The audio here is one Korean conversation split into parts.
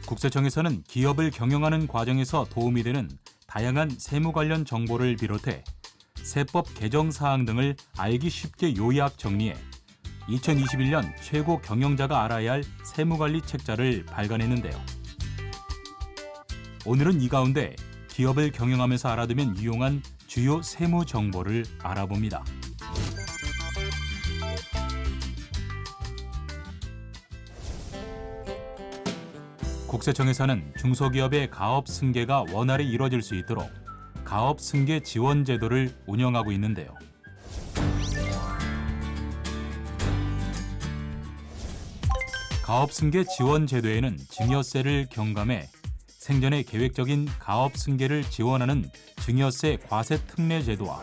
국세청에서는 기업을 경영하는 과정에서 도움이 되는 다양한 세무 관련 정보를 비롯해 세법 개정 사항 등을 알기 쉽게 요약 정리해 2021년 최고 경영자가 알아야 할 세무관리 책자를 발간했는데요. 오늘은 이 가운데 기업을 경영하면서 알아두면 유용한 주요 세무 정보를 알아봅니다. 국세청에서는 중소기업의 가업 승계가 원활히 이뤄질 수 있도록 가업 승계 지원 제도를 운영하고 있는데요. 가업 승계 지원 제도에는 증여세를 경감해 생전의 계획적인 가업 승계를 지원하는 증여세 과세 특례 제도와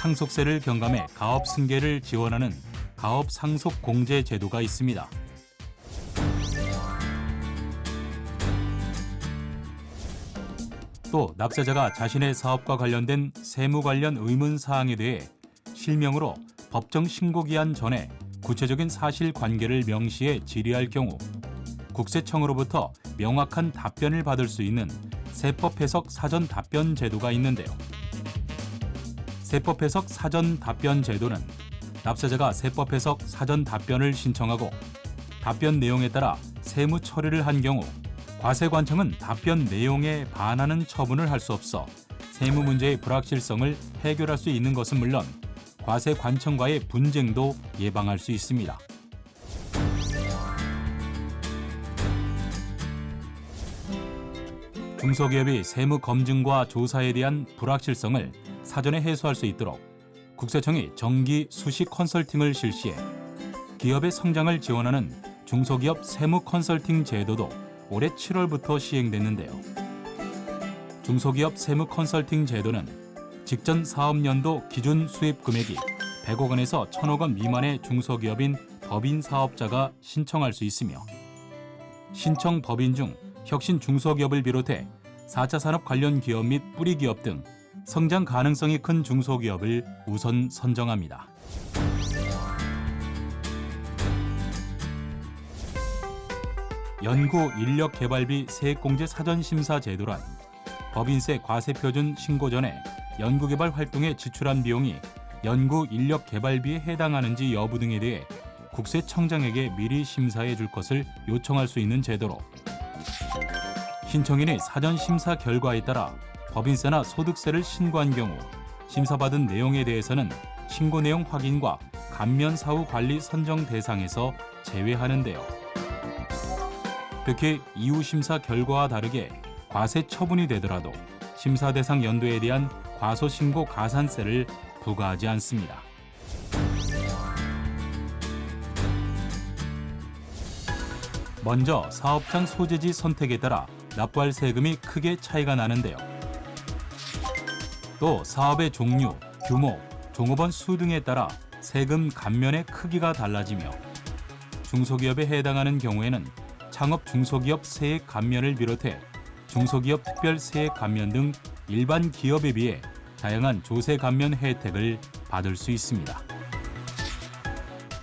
상속세를 경감해 가업 승계를 지원하는 가업 상속 공제 제도가 있습니다. 또 납세자가 자신의 사업과 관련된 세무 관련 의문 사항에 대해 실명으로 법정 신고 기한 전에 구체적인 사실관계를 명시해 질의할 경우 국세청으로부터 명확한 답변을 받을 수 있는 세법 해석 사전 답변 제도가 있는데요. 세법 해석 사전 답변 제도는 납세자가 세법 해석 사전 답변을 신청하고 답변 내용에 따라 세무 처리를 한 경우 과세관청은 답변 내용에 반하는 처분을 할 수 없어 세무 문제의 불확실성을 해결할 수 있는 것은 물론 과세관청과의 분쟁도 예방할 수 있습니다. 중소기업이 세무 검증과 조사에 대한 불확실성을 사전에 해소할 수 있도록 국세청이 정기 수시 컨설팅을 실시해 기업의 성장을 지원하는 중소기업 세무 컨설팅 제도도 올해 7월부터 시행됐는데요. 중소기업 세무 컨설팅 제도는 직전 사업연도 기준 수입 금액이 100억 원에서 1,000억 원 미만의 중소기업인 법인 사업자가 신청할 수 있으며 신청 법인 중 혁신 중소기업을 비롯해 4차 산업 관련 기업 및 뿌리 기업 등 성장 가능성이 큰 중소기업을 우선 선정합니다. 연구 인력 개발비 세액공제 사전심사 제도란 법인세 과세표준 신고 전에 연구개발 활동에 지출한 비용이 연구 인력 개발비에 해당하는지 여부 등에 대해 국세청장에게 미리 심사해 줄 것을 요청할 수 있는 제도로 신청인이 사전 심사 결과에 따라 법인세나 소득세를 신고한 경우 심사받은 내용에 대해서는 신고 내용 확인과 감면 사후 관리 선정 대상에서 제외하는데요. 특히 이후 심사 결과와 다르게 과세 처분이 되더라도 심사 대상 연도에 대한 과소신고 가산세를 부과하지 않습니다. 먼저 사업장 소재지 선택에 따라 납부할 세금이 크게 차이가 나는데요. 또 사업의 종류, 규모, 종업원 수 등에 따라 세금 감면의 크기가 달라지며 중소기업에 해당하는 경우에는 창업 중소기업 세액 감면을 비롯해 중소기업 특별 세액 감면 등 일반 기업에 비해 다양한 조세 감면 혜택을 받을 수 있습니다.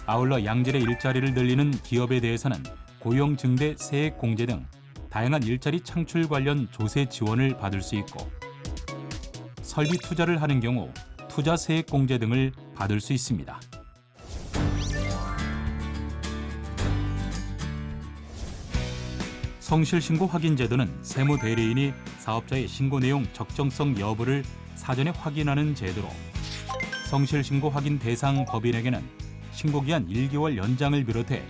아울러 양질의 일자리를 늘리는 기업에 대해서는 고용 증대 세액 공제 등 다양한 일자리 창출 관련 조세 지원을 받을 수 있고 설비 투자를 하는 경우 투자 세액 공제 등을 받을 수 있습니다. 성실신고 확인 제도는 세무대리인이 사업자의 신고 내용 적정성 여부를 사전에 확인하는 제도로 성실신고 확인 대상 법인에게는 신고기한 1개월 연장을 비롯해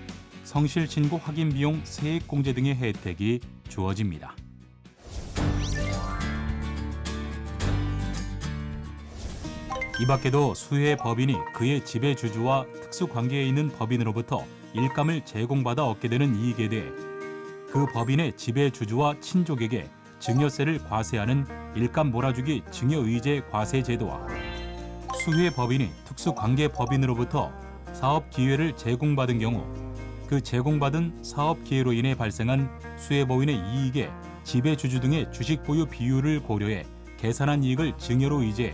성실신고 확인 비용 세액 공제 등의 혜택이 주어집니다. 이 밖에도 수혜 법인이 그의 지배주주와 특수관계에 있는 법인으로부터 일감을 제공받아 얻게 되는 이익에 대해 그 법인의 지배주주와 친족에게 증여세를 과세하는 일감 몰아주기 증여의제 과세 제도와 수혜 법인이 특수관계 법인으로부터 사업 기회를 제공받은 경우 그 제공받은 사업 기회로 인해 발생한 수혜 법인의 이익에 지배주주 등의 주식 보유 비율을 고려해 계산한 이익을 증여로 의제해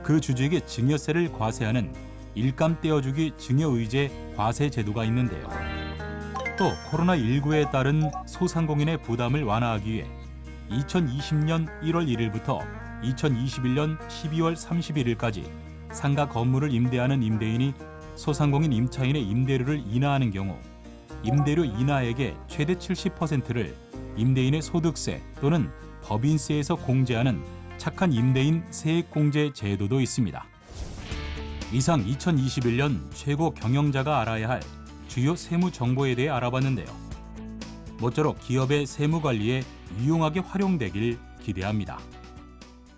그 주주에게 증여세를 과세하는 일감 떼어주기 증여의제 과세 제도가 있는데요. 또 코로나19에 따른 소상공인의 부담을 완화하기 위해 2020년 1월 1일부터 2021년 12월 31일까지 상가 건물을 임대하는 임대인이 소상공인 임차인의 임대료를 인하하는 경우 임대료 인하액의 최대 70%를 임대인의 소득세 또는 법인세에서 공제하는 착한 임대인 세액공제 제도도 있습니다. 이상 2021년 최고 경영자가 알아야 할 주요 세무 정보에 대해 알아봤는데요. 모쪼록 기업의 세무 관리에 유용하게 활용되길 기대합니다.